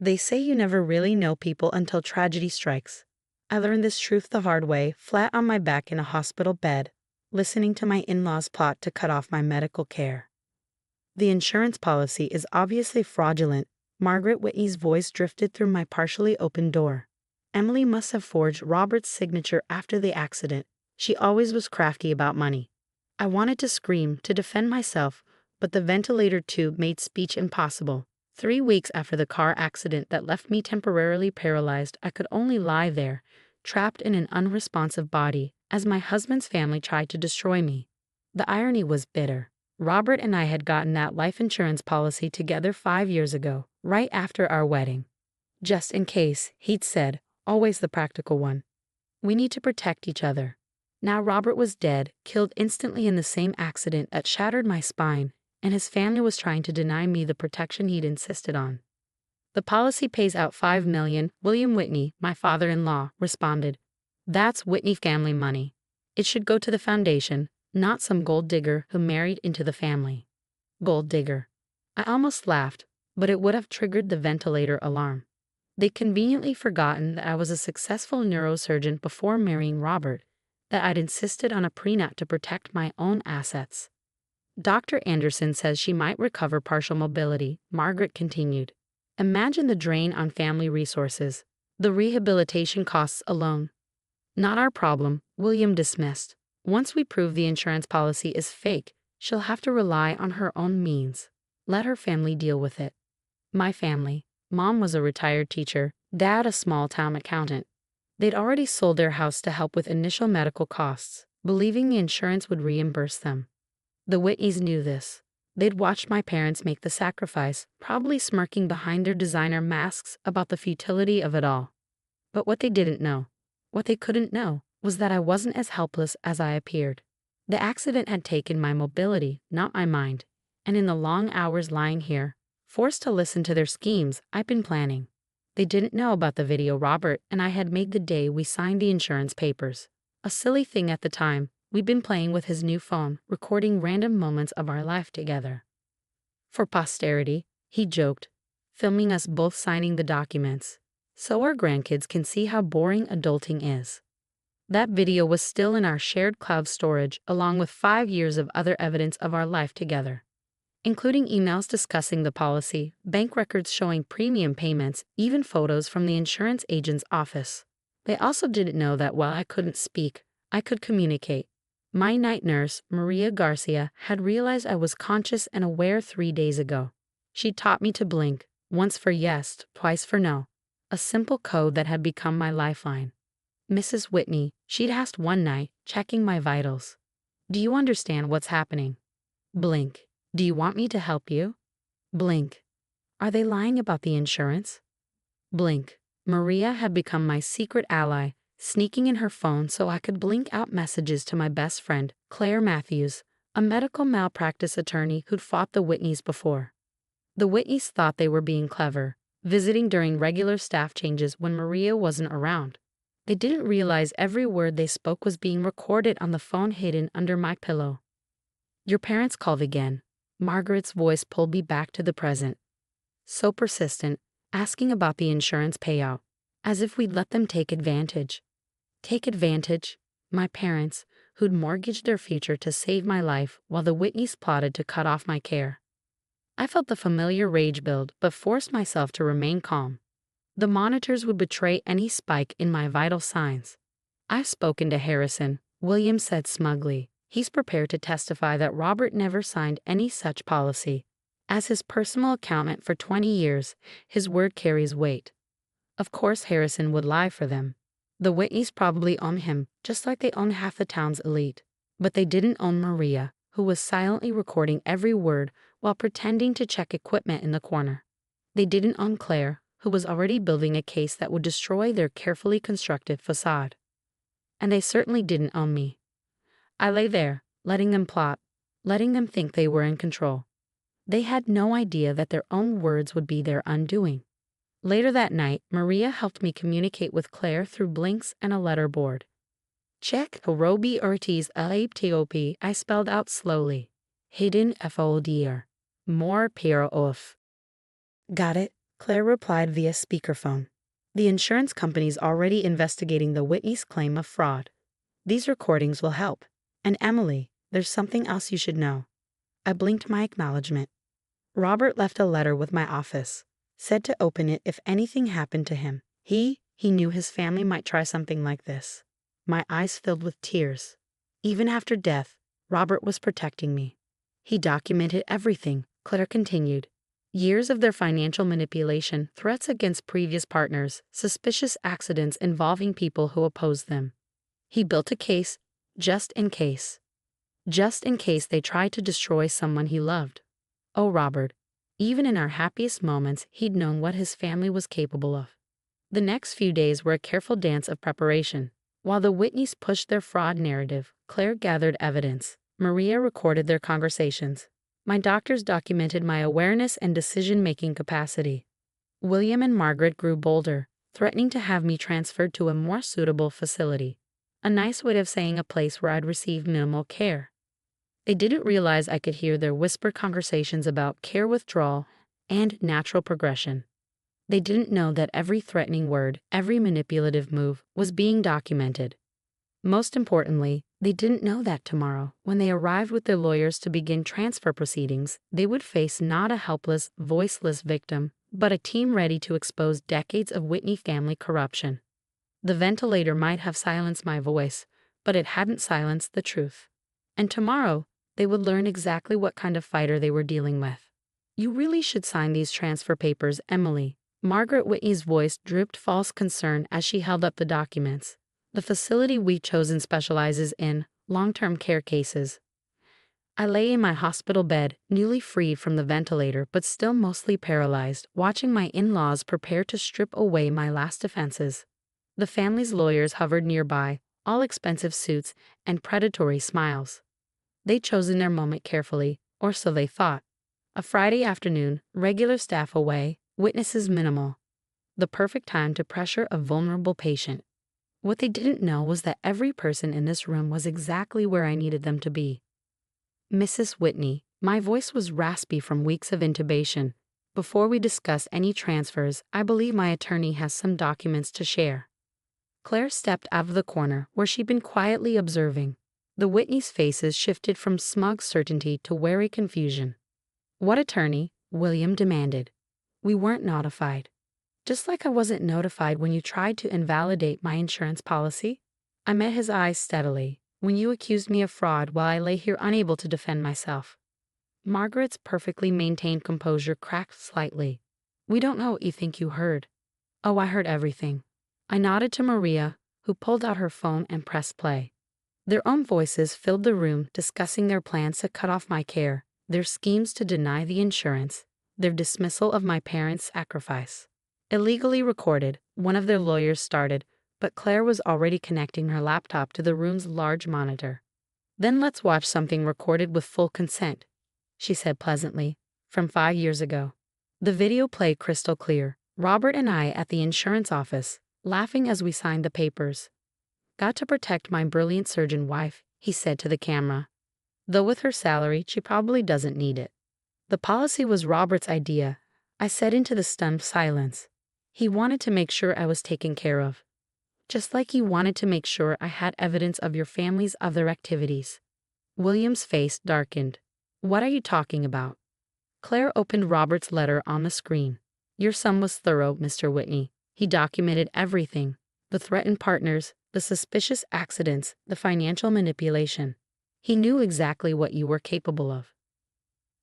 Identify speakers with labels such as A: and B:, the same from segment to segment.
A: They say you never really know people until tragedy strikes. I learned this truth the hard way, flat on my back in a hospital bed, listening to my in-laws plot to cut off my medical care. The insurance policy is obviously fraudulent. Margaret Whitney's voice drifted through my partially open door. Emily must have forged Robert's signature after the accident. She always was crafty about money. I wanted to scream, to defend myself, but the ventilator tube made speech impossible. 3 weeks after the car accident that left me temporarily paralyzed, I could only lie there, trapped in an unresponsive body, as my husband's family tried to destroy me. The irony was bitter. Robert and I had gotten that life insurance policy together 5 years ago, right after our wedding. Just in case, he'd said, always the practical one. We need to protect each other. Now Robert was dead, killed instantly in the same accident that shattered my spine, and his family was trying to deny me the protection he'd insisted on. The policy pays out $5 million, William Whitney, my father-in-law, responded. That's Whitney family money. It should go to the foundation, not some gold digger who married into the family. Gold digger. I almost laughed, but it would have triggered the ventilator alarm. They'd conveniently forgotten that I was a successful neurosurgeon before marrying Robert, that I'd insisted on a prenup to protect my own assets. Dr. Anderson says she might recover partial mobility, Margaret continued. Imagine the drain on family resources, the rehabilitation costs alone. Not our problem, William dismissed. Once we prove the insurance policy is fake, she'll have to rely on her own means. Let her family deal with it. My family. Mom was a retired teacher, Dad a small-town accountant. They'd already sold their house to help with initial medical costs, believing the insurance would reimburse them. The Whitneys knew this. They'd watched my parents make the sacrifice, probably smirking behind their designer masks about the futility of it all. But what they didn't know, what they couldn't know, was that I wasn't as helpless as I appeared. The accident had taken my mobility, not my mind, and in the long hours lying here, forced to listen to their schemes, I'd been planning. They didn't know about the video Robert and I had made the day we signed the insurance papers. A silly thing at the time, we'd been playing with his new phone, recording random moments of our life together. For posterity, he joked, filming us both signing the documents, so our grandkids can see how boring adulting is. That video was still in our shared cloud storage, along with 5 years of other evidence of our life together, including emails discussing the policy, bank records showing premium payments, even photos from the insurance agent's office. They also didn't know that while I couldn't speak, I could communicate. My night nurse, Maria Garcia, had realized I was conscious and aware 3 days ago. She taught me to blink, once for yes, twice for no, a simple code that had become my lifeline. Mrs. Whitney, she'd asked one night, checking my vitals. Do you understand what's happening? Blink. Do you want me to help you? Blink. Are they lying about the insurance? Blink. Maria had become my secret ally, sneaking in her phone so I could blink out messages to my best friend, Claire Matthews, a medical malpractice attorney who'd fought the Whitneys before. The Whitneys thought they were being clever, visiting during regular staff changes when Maria wasn't around. They didn't realize every word they spoke was being recorded on the phone hidden under my pillow. Your parents called again. Margaret's voice pulled me back to the present. So persistent, asking about the insurance payout, as if we'd let them take advantage. Take advantage? My parents, who'd mortgaged their future to save my life while the Whitneys plotted to cut off my care. I felt the familiar rage build, but forced myself to remain calm. The monitors would betray any spike in my vital signs. I've spoken to Harrison, William said smugly. He's prepared to testify that Robert never signed any such policy. As his personal accountant for 20 years, his word carries weight. Of course Harrison would lie for them. The Whitneys probably own him, just like they own half the town's elite. But they didn't own Maria, who was silently recording every word while pretending to check equipment in the corner. They didn't own Claire, who was already building a case that would destroy their carefully constructed facade. And they certainly didn't own me. I lay there, letting them plot, letting them think they were in control. They had no idea that their own words would be their undoing. Later that night, Maria helped me communicate with Claire through blinks and a letterboard. Check Roby Ortiz LAPTOP, I spelled out slowly. Hidden FOLDR. More pair off. Got it, Claire replied via speakerphone. The insurance company's already investigating the Whitney's claim of fraud. These recordings will help. And Emily, there's something else you should know. I blinked my acknowledgement. Robert left a letter with my office. Said to open it if anything happened to him. He knew his family might try something like this. My eyes filled with tears. Even after death, Robert was protecting me. He documented everything, Claire continued. Years of their financial manipulation, threats against previous partners, suspicious accidents involving people who opposed them. He built a case, just in case. Just in case they tried to destroy someone he loved. Oh, Robert. Even in our happiest moments, he'd known what his family was capable of. The next few days were a careful dance of preparation. While the Whitneys pushed their fraud narrative, Claire gathered evidence. Maria recorded their conversations. My doctors documented my awareness and decision-making capacity. William and Margaret grew bolder, threatening to have me transferred to a more suitable facility. A nice way of saying a place where I'd receive minimal care. They didn't realize I could hear their whispered conversations about care withdrawal and natural progression. They didn't know that every threatening word, every manipulative move, was being documented. Most importantly, they didn't know that tomorrow, when they arrived with their lawyers to begin transfer proceedings, they would face not a helpless, voiceless victim, but a team ready to expose decades of Whitney family corruption. The ventilator might have silenced my voice, but it hadn't silenced the truth. And tomorrow, they would learn exactly what kind of fighter they were dealing with. You really should sign these transfer papers, Emily. Margaret Whitney's voice drooped false concern as she held up the documents. The facility we've chosen specializes in long-term care cases. I lay in my hospital bed, newly freed from the ventilator but still mostly paralyzed, watching my in-laws prepare to strip away my last defenses. The family's lawyers hovered nearby, all expensive suits and predatory smiles. They'd chosen their moment carefully, or so they thought. A Friday afternoon, regular staff away, witnesses minimal. The perfect time to pressure a vulnerable patient. What they didn't know was that every person in this room was exactly where I needed them to be. Mrs. Whitney, my voice was raspy from weeks of intubation. Before we discuss any transfers, I believe my attorney has some documents to share. Claire stepped out of the corner where she'd been quietly observing. The Whitneys' faces shifted from smug certainty to wary confusion. What attorney? William demanded. We weren't notified. Just like I wasn't notified when you tried to invalidate my insurance policy? I met his eyes steadily, when you accused me of fraud while I lay here unable to defend myself. Margaret's perfectly maintained composure cracked slightly. We don't know what you think you heard. Oh, I heard everything. I nodded to Maria, who pulled out her phone and pressed play. Their own voices filled the room, discussing their plans to cut off my care, their schemes to deny the insurance, their dismissal of my parents' sacrifice. Illegally recorded, one of their lawyers started, but Claire was already connecting her laptop to the room's large monitor. Then let's watch something recorded with full consent, she said pleasantly, from 5 years ago. The video played crystal clear, Robert and I at the insurance office, laughing as we signed the papers. Got to protect my brilliant surgeon wife, he said to the camera. Though with her salary, she probably doesn't need it. The policy was Robert's idea, I said into the stunned silence. He wanted to make sure I was taken care of. Just like he wanted to make sure I had evidence of your family's other activities. William's face darkened. What are you talking about? Claire opened Robert's letter on the screen. Your son was thorough, Mr. Whitney. He documented everything. The threatened partners, the suspicious accidents, the financial manipulation. He knew exactly what you were capable of.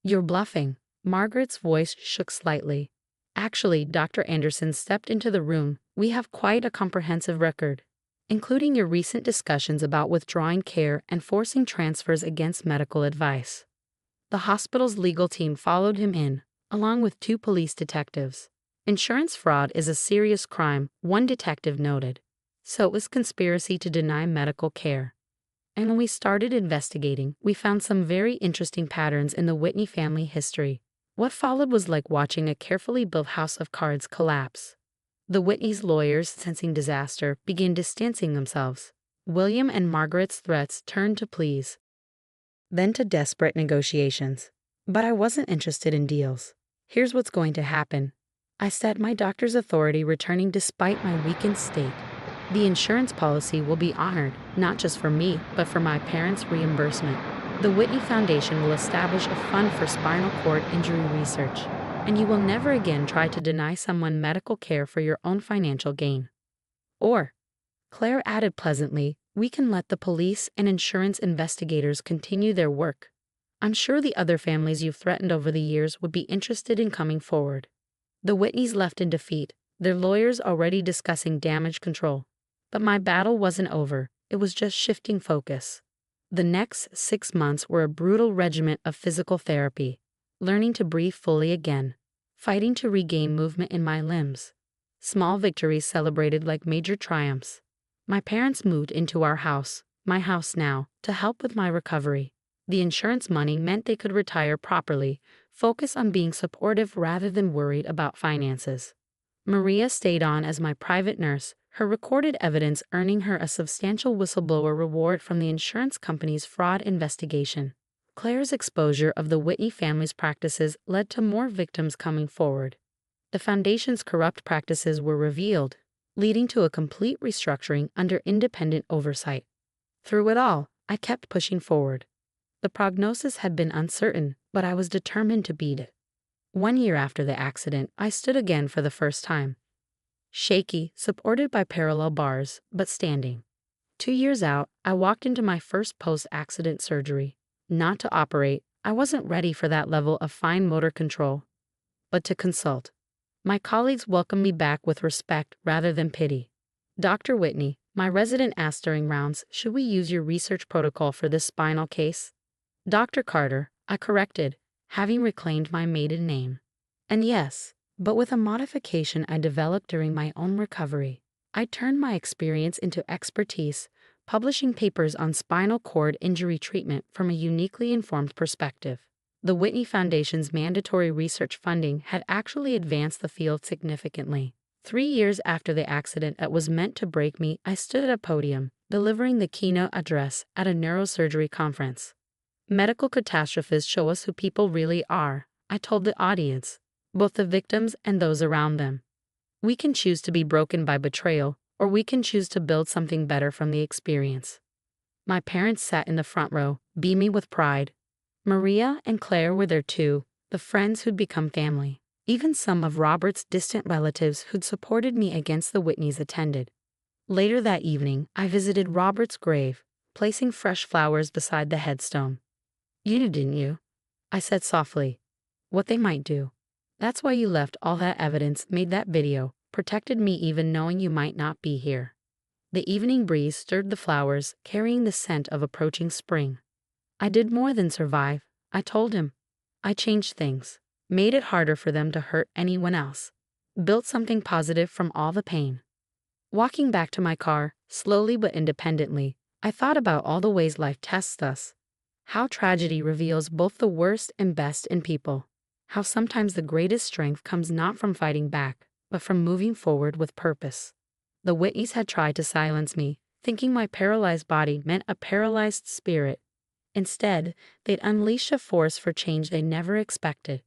A: You're bluffing. Margaret's voice shook slightly. Actually, Dr. Anderson stepped into the room. We have quite a comprehensive record, including your recent discussions about withdrawing care and forcing transfers against medical advice. The hospital's legal team followed him in, along with 2 police detectives. Insurance fraud is a serious crime, one detective noted. So it was conspiracy to deny medical care. And when we started investigating, we found some very interesting patterns in the Whitney family history. What followed was like watching a carefully built house of cards collapse. The Whitneys' lawyers, sensing disaster, began distancing themselves. William and Margaret's threats turned to pleas, then to desperate negotiations. But I wasn't interested in deals. Here's what's going to happen. I said, my doctor's authority returning despite my weakened state. The insurance policy will be honored, not just for me, but for my parents' reimbursement. The Whitney Foundation will establish a fund for spinal cord injury research, and you will never again try to deny someone medical care for your own financial gain. Or, Claire added pleasantly, we can let the police and insurance investigators continue their work. I'm sure the other families you've threatened over the years would be interested in coming forward. The Whitneys left in defeat, their lawyers already discussing damage control. But my battle wasn't over, it was just shifting focus. The next 6 months were a brutal regimen of physical therapy, learning to breathe fully again, fighting to regain movement in my limbs. Small victories celebrated like major triumphs. My parents moved into our house, my house now, to help with my recovery. The insurance money meant they could retire properly, focus on being supportive rather than worried about finances. Maria stayed on as my private nurse, her recorded evidence earning her a substantial whistleblower reward from the insurance company's fraud investigation. Claire's exposure of the Whitney family's practices led to more victims coming forward. The foundation's corrupt practices were revealed, leading to a complete restructuring under independent oversight. Through it all, I kept pushing forward. The prognosis had been uncertain, but I was determined to beat it. 1 year after the accident, I stood again for the first time. Shaky, supported by parallel bars, but standing. 2 years out, I walked into my first post-accident surgery. Not to operate, I wasn't ready for that level of fine motor control, but to consult. My colleagues welcomed me back with respect rather than pity. Dr. Whitney, my resident asked during rounds, should we use your research protocol for this spinal case? Dr. Carter, I corrected, having reclaimed my maiden name. And yes, but with a modification I developed during my own recovery. I turned my experience into expertise, publishing papers on spinal cord injury treatment from a uniquely informed perspective. The Whitney Foundation's mandatory research funding had actually advanced the field significantly. 3 years after the accident that was meant to break me, I stood at a podium, delivering the keynote address at a neurosurgery conference. Medical catastrophes show us who people really are, I told the audience, both the victims and those around them. We can choose to be broken by betrayal, or we can choose to build something better from the experience. My parents sat in the front row, beaming with pride. Maria and Claire were there too, the friends who'd become family. Even some of Robert's distant relatives who'd supported me against the Whitneys attended. Later that evening, I visited Robert's grave, placing fresh flowers beside the headstone. You knew, didn't you? I said softly. What they might do. That's why you left all that evidence, made that video, protected me even knowing you might not be here. The evening breeze stirred the flowers, carrying the scent of approaching spring. I did more than survive, I told him. I changed things, made it harder for them to hurt anyone else, built something positive from all the pain. Walking back to my car, slowly but independently, I thought about all the ways life tests us. How tragedy reveals both the worst and best in people. How sometimes the greatest strength comes not from fighting back, but from moving forward with purpose. The Whitneys had tried to silence me, thinking my paralyzed body meant a paralyzed spirit. Instead, they'd unleash a force for change they never expected.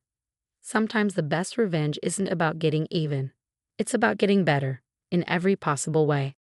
A: Sometimes the best revenge isn't about getting even. It's about getting better, in every possible way.